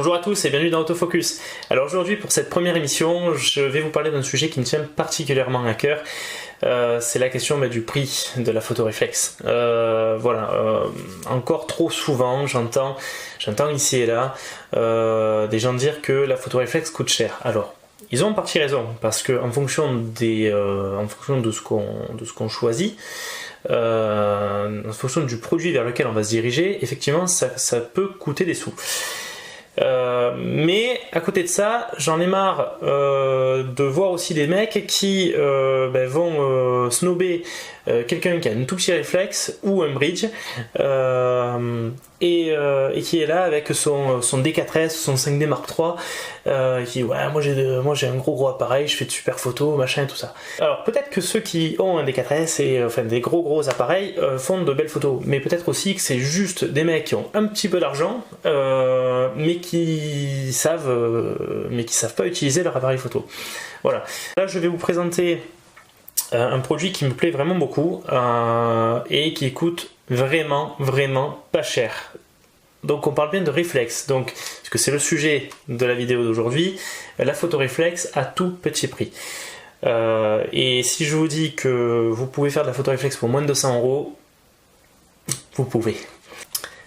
Bonjour à tous et bienvenue dans Autofocus. Alors aujourd'hui pour cette première émission, je vais vous parler d'un sujet qui me tient particulièrement à cœur. C'est la question du prix de la photoréflexe. Encore trop souvent j'entends ici et là des gens dire que la photoréflexe coûte cher. Alors ils ont en partie raison, parce que en fonction de ce qu'on choisit, en fonction du produit vers lequel on va se diriger, effectivement ça peut coûter des sous. Mais à côté de ça, j'en ai marre de voir aussi des mecs qui vont snobber quelqu'un qui a une tout petit réflexe ou un bridge et qui est là avec son D4S, son 5D Mark III, qui dit ouais moi j'ai un gros appareil, je fais de super photos, machin et tout ça. Alors peut-être que ceux qui ont un D4S et enfin des gros appareils font de belles photos, mais peut-être aussi que c'est juste des mecs qui ont un petit peu d'argent mais qui savent pas utiliser leur appareil photo. Voilà. Là je vais vous présenter un produit qui me plaît vraiment beaucoup et qui coûte vraiment pas cher. Donc on parle bien de réflexe, donc, parce que c'est le sujet de la vidéo d'aujourd'hui, la photoréflexe à tout petit prix. Et si je vous dis que vous pouvez faire de la photoréflexe pour moins de 200 €, vous pouvez.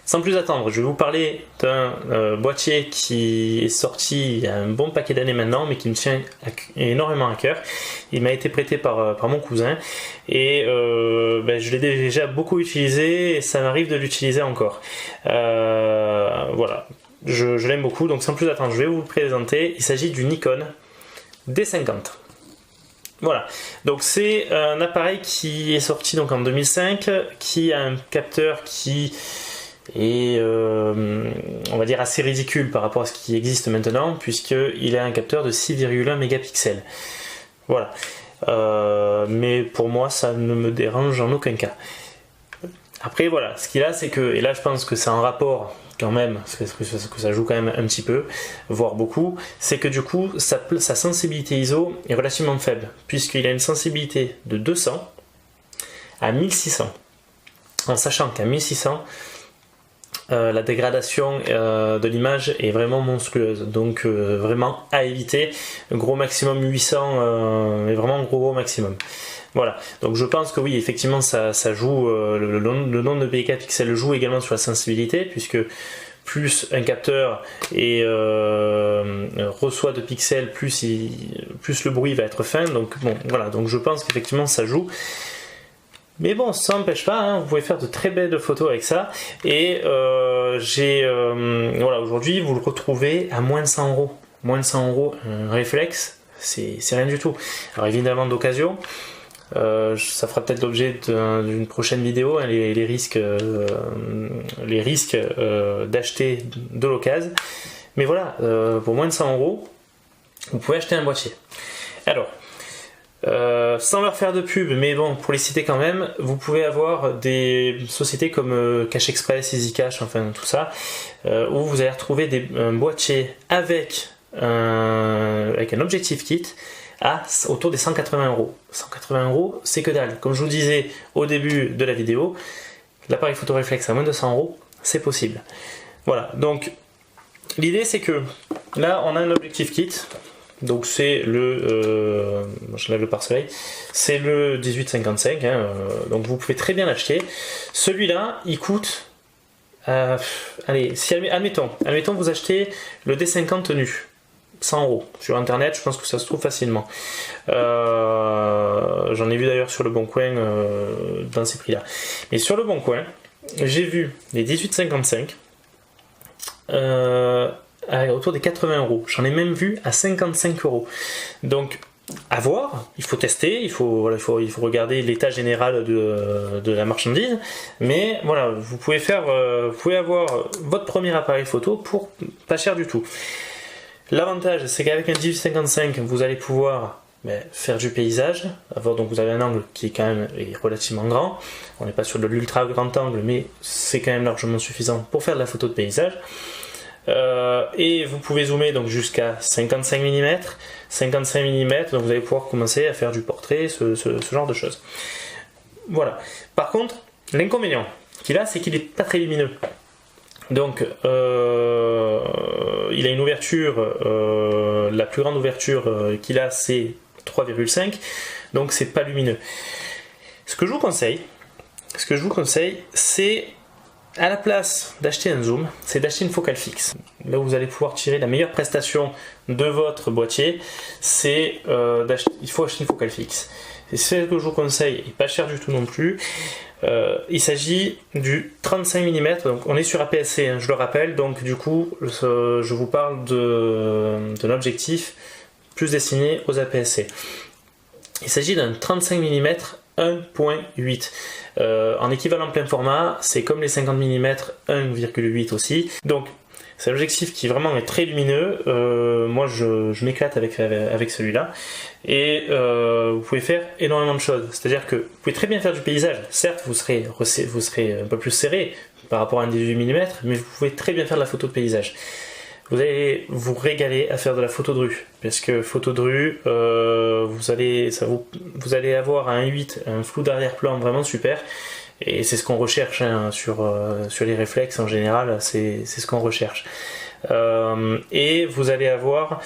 Sans plus attendre, je vais vous parler d'un boîtier qui est sorti il y a un bon paquet d'années maintenant, mais qui me tient énormément à cœur. Il m'a été prêté par mon cousin et je l'ai déjà beaucoup utilisé et ça m'arrive de l'utiliser encore. Voilà, je l'aime beaucoup, donc sans plus attendre, je vais vous le présenter. Il s'agit du Nikon D50. Voilà, donc c'est un appareil qui est sorti donc en 2005, qui a un capteur qui est on va dire assez ridicule par rapport à ce qui existe maintenant, puisqu'il a un capteur de 6,1 mégapixels. Voilà, mais pour moi ça ne me dérange en aucun cas. Après voilà, ce qu'il a c'est que, et là je pense que c'est un rapport quand même, parce que ça joue quand même un petit peu, voire beaucoup, c'est que du coup sa sensibilité ISO est relativement faible, puisqu'il a une sensibilité de 200 à 1600, en sachant qu'à 1600 la dégradation de l'image est vraiment monstrueuse, donc vraiment à éviter. Gros maximum 800, mais vraiment gros maximum. Voilà, donc je pense que oui, effectivement ça joue, le nombre de pixels joue également sur la sensibilité, puisque plus un capteur reçoit de pixels, plus le bruit va être fin, donc bon voilà, donc je pense qu'effectivement ça joue. Mais bon, ça n'empêche pas, hein, vous pouvez faire de très belles photos avec ça. Et voilà, aujourd'hui, vous le retrouvez à moins de 100 €. Moins de 100 €, un réflexe, c'est rien du tout. Alors évidemment d'occasion, ça fera peut-être l'objet d'une prochaine vidéo, hein, les risques d'acheter de l'occasion. Mais voilà, pour moins de 100 €, vous pouvez acheter un boîtier. Alors, sans leur faire de pub, mais bon, pour les citer quand même, vous pouvez avoir des sociétés comme Cache Express, Easy Cache, enfin tout ça, où vous allez retrouver un boîtier avec un objectif kit autour des 180 €. 180 €, c'est que dalle. Comme je vous disais au début de la vidéo, l'appareil photoréflexe à moins de 100 €, c'est possible. Voilà, donc l'idée c'est que là on a un objectif kit. Donc c'est je lève le pare-soleil, c'est le 18-55, hein, donc vous pouvez très bien l'acheter. Celui-là, il coûte, allez, si admettons vous achetez le D50 nu, 100 € sur internet, je pense que ça se trouve facilement. J'en ai vu d'ailleurs sur le Bon Coin dans ces prix-là. Mais sur le Bon Coin, j'ai vu les 18-55. Autour des 80 €. J'en ai même vu à 55 €. Donc, à voir, il faut tester, il faut regarder l'état général de la marchandise. Mais voilà, vous pouvez avoir votre premier appareil photo pour pas cher du tout. L'avantage, c'est qu'avec un 18-55, vous allez pouvoir faire du paysage. Donc vous avez un angle qui est quand même relativement grand. On n'est pas sur de l'ultra grand angle, mais c'est quand même largement suffisant pour faire de la photo de paysage. Et vous pouvez zoomer donc jusqu'à 55 mm, donc vous allez pouvoir commencer à faire du portrait, ce genre de choses. Voilà. Par contre, l'inconvénient qu'il a, c'est qu'il n'est pas très lumineux. Donc il a une ouverture, la plus grande ouverture qu'il a c'est 3,5, donc c'est pas lumineux. Ce que je vous conseille, c'est à la place d'acheter un zoom, c'est d'acheter une focale fixe. Là où vous allez pouvoir tirer la meilleure prestation de votre boîtier, c'est il faut acheter une focale fixe. C'est ce que je vous conseille, et pas cher du tout non plus. Il s'agit du 35 mm, donc on est sur APS-C, hein, je le rappelle, donc du coup je vous parle d'un objectif plus destiné aux APS-C. Il s'agit d'un 35 mm 1.8. En équivalent plein format, c'est comme les 50 mm 1,8 aussi. Donc c'est un objectif qui vraiment est très lumineux. Moi je m'éclate avec celui-là. Et vous pouvez faire énormément de choses. C'est-à-dire que vous pouvez très bien faire du paysage. Certes, vous serez un peu plus serré par rapport à un 18 mm, mais vous pouvez très bien faire de la photo de paysage. Vous allez vous régaler à faire de la photo de rue, parce que photo de rue, vous allez avoir un 1.8, un flou d'arrière-plan vraiment super, et c'est ce qu'on recherche hein, sur les réflexes en général, c'est ce qu'on recherche. Et vous allez avoir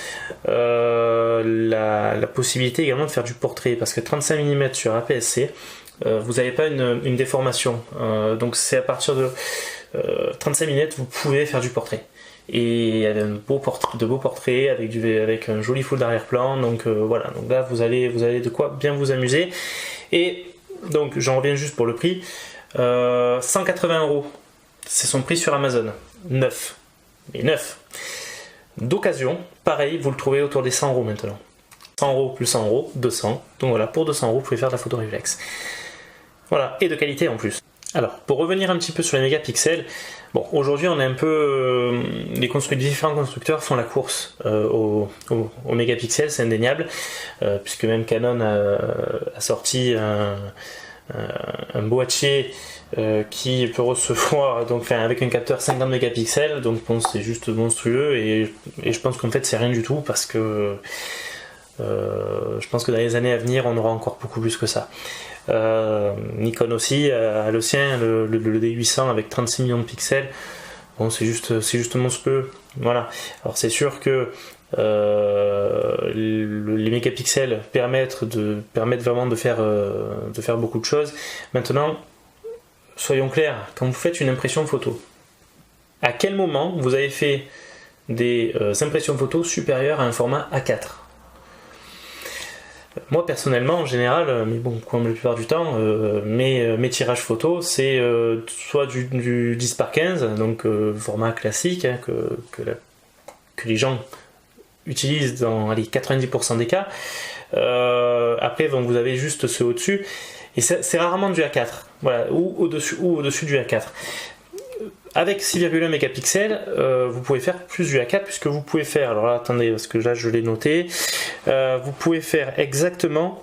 la possibilité également de faire du portrait, parce que 35 mm sur APS-C, vous n'avez pas une déformation, donc c'est à partir de 35 mm vous pouvez faire du portrait. Et de beaux portraits avec un joli full d'arrière-plan, donc voilà, donc là vous allez de quoi bien vous amuser. Et donc j'en reviens juste pour le prix, 180 €, c'est son prix sur Amazon, neuf, mais neuf. D'occasion, pareil, vous le trouvez autour des 100 € maintenant. 100 € plus 100 €, 200, donc voilà, pour 200 € vous pouvez faire de la photo réflexe. Voilà, et de qualité en plus. Alors, pour revenir un petit peu sur les mégapixels, bon, aujourd'hui on est un peu... les différents constructeurs font la course aux mégapixels, c'est indéniable, puisque même Canon a sorti un boîtier qui peut recevoir, donc avec un capteur 50 mégapixels, donc bon, c'est juste monstrueux, et je pense qu'en fait c'est rien du tout, parce que je pense que dans les années à venir on aura encore beaucoup plus que ça. Nikon aussi a le sien, le D800 avec 36 millions de pixels. Bon, c'est juste monstrueux. Voilà. Alors c'est sûr que les mégapixels permettent vraiment de faire beaucoup de choses. Maintenant, soyons clairs, quand vous faites une impression photo, à quel moment vous avez fait des impressions photos supérieures à un format A4? Moi personnellement en général, mais bon comme la plupart du temps, mes tirages photos c'est soit du 10 par 15, donc format classique hein, que les gens utilisent dans 90% des cas. Après donc, vous avez juste ceux au-dessus, et c'est rarement du A4, voilà, ou au-dessus du A4. Avec 6,1 mégapixels, vous pouvez faire plus du A4, puisque vous pouvez faire, alors là attendez parce que là je l'ai noté, vous pouvez faire exactement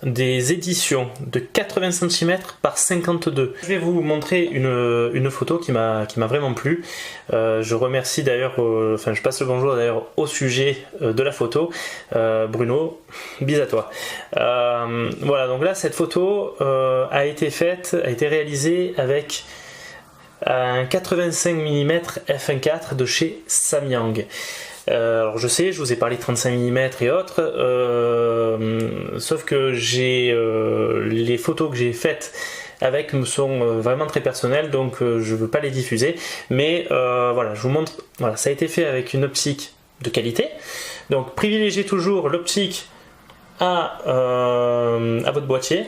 des éditions de 80 cm par 52. Je vais vous montrer une photo qui m'a vraiment plu. Je remercie d'ailleurs, je passe le bonjour d'ailleurs au sujet de la photo, Bruno, bis à toi. Voilà, donc là cette photo a été réalisée avec un 85 mm f1.4 de chez Samyang. Alors je sais, je vous ai parlé de 35 mm et autres, sauf que les photos que j'ai faites avec me sont vraiment très personnelles, donc je veux pas les diffuser, mais voilà, je vous montre, voilà, ça a été fait avec une optique de qualité, donc privilégiez toujours l'optique à votre boîtier.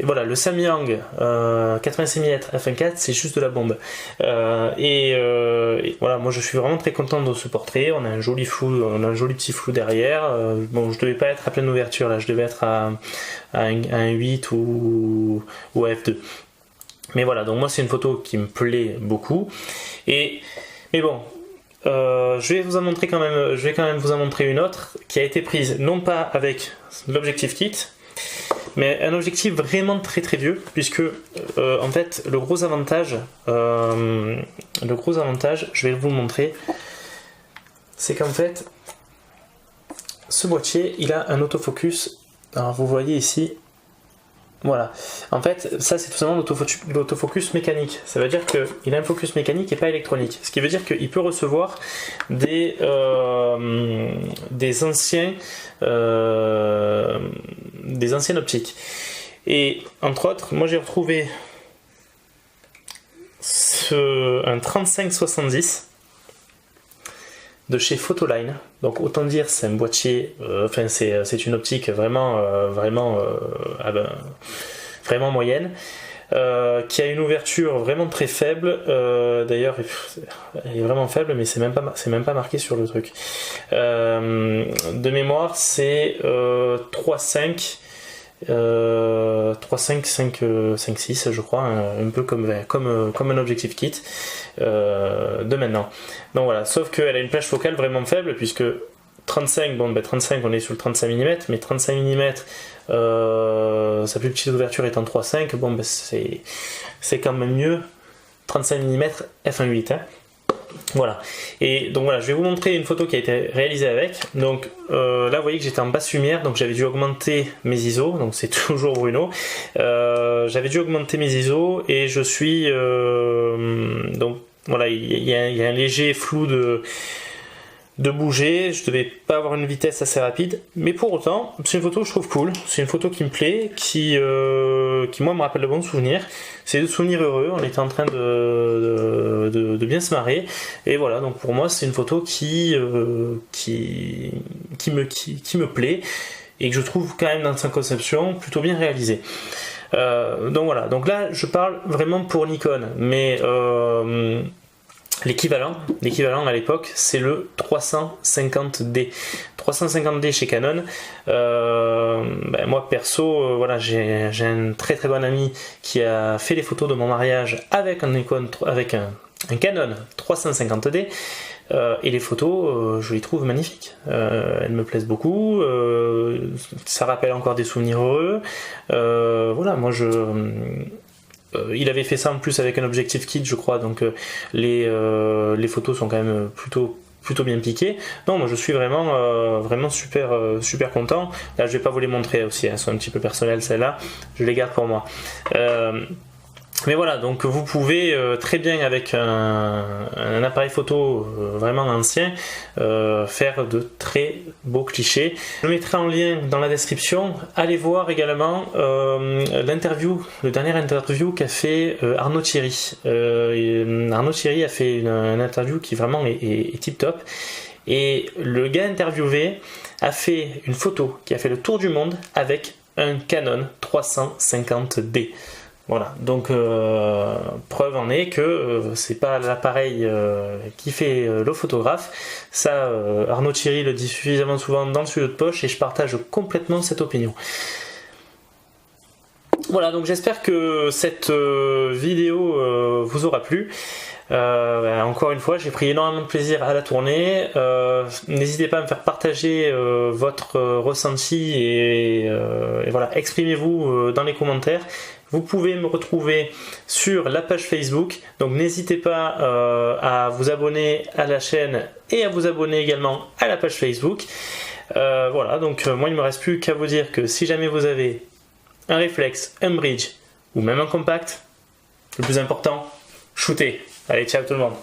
Et voilà, le Samyang 85 mm f1.4, c'est juste de la bombe. Et voilà, moi je suis vraiment très content de ce portrait. On a un joli flou, on a un joli petit flou derrière. Bon, je devais pas être à pleine ouverture là, je devais être à un 8 ou à f2. Mais voilà, donc moi c'est une photo qui me plaît beaucoup. Mais bon. Je vais quand même vous en montrer une autre qui a été prise non pas avec l'objectif kit, mais un objectif vraiment très très vieux, puisque en fait le gros avantage, je vais vous le montrer, c'est qu'en fait ce boîtier il a un autofocus. Alors vous voyez ici, Voilà. En fait, ça c'est tout simplement l'autofocus mécanique. Ça veut dire qu'il a un focus mécanique et pas électronique. Ce qui veut dire qu'il peut recevoir des anciennes optiques. Et entre autres, moi j'ai retrouvé un 35-70 de chez Photoline. Donc autant dire c'est un boîtier, c'est une optique vraiment moyenne, qui a une ouverture vraiment très faible. D'ailleurs elle est vraiment faible, mais c'est même pas marqué sur le truc. De mémoire c'est 3.5 5.6 je crois, un peu comme un objectif kit de maintenant. Donc voilà, sauf qu'elle a une plage focale vraiment faible, puisque 35, 35 on est sur le 35 mm, mais 35 mm sa plus petite ouverture étant 3.5, c'est quand même mieux 35 mm f1.8 hein. Voilà, et donc voilà, je vais vous montrer une photo qui a été réalisée avec. Donc là vous voyez que j'étais en basse lumière, donc j'avais dû augmenter mes ISO, donc c'est toujours Bruno. J'avais dû augmenter mes ISO et je suis donc voilà, il y a un léger flou de bouger, je devais pas avoir une vitesse assez rapide, mais pour autant c'est une photo que je trouve cool, c'est une photo qui me plaît, qui moi me rappelle de bons souvenirs, c'est de souvenirs heureux, on était en train de bien se marrer, et voilà, donc pour moi c'est une photo qui me plaît, et que je trouve quand même dans sa conception plutôt bien réalisée. Donc voilà, donc là je parle vraiment pour Nikon, mais l'équivalent à l'époque c'est le 350D. 350D chez Canon. Moi perso, voilà, j'ai un très bon ami qui a fait les photos de mon mariage avec un Canon 350D. Et les photos, je les trouve magnifiques. Elles me plaisent beaucoup. Ça rappelle encore des souvenirs heureux. Voilà, moi il avait fait ça en plus avec un objectif kit je crois, donc les photos sont quand même plutôt bien piquées. Non, moi je suis vraiment super content. Là je vais pas vous les montrer aussi, elles sont un petit peu personnelles celles-là, je les garde pour moi. Mais voilà, donc vous pouvez très bien avec un appareil photo vraiment ancien faire de très beaux clichés. Je mettrai en lien dans la description. Allez voir également le dernier interview qu'a fait Arnaud Thierry. Arnaud Thierry a fait une interview qui vraiment est tip top. Et le gars interviewé a fait une photo qui a fait le tour du monde avec un Canon 350D. Voilà, donc preuve en est que c'est pas l'appareil qui fait le photographe. Ça, Arnaud Thierry le dit suffisamment souvent dans le studio de poche et je partage complètement cette opinion. Voilà, donc j'espère que cette vidéo vous aura plu. Encore une fois, j'ai pris énormément de plaisir à la tourner. N'hésitez pas à me faire partager votre ressenti et voilà, exprimez-vous dans les commentaires. Vous pouvez me retrouver sur la page Facebook, donc n'hésitez pas à vous abonner à la chaîne et à vous abonner également à la page Facebook. Voilà, donc moi il ne me reste plus qu'à vous dire que si jamais vous avez un réflexe, un bridge ou même un compact, le plus important, shootez. Allez, ciao tout le monde.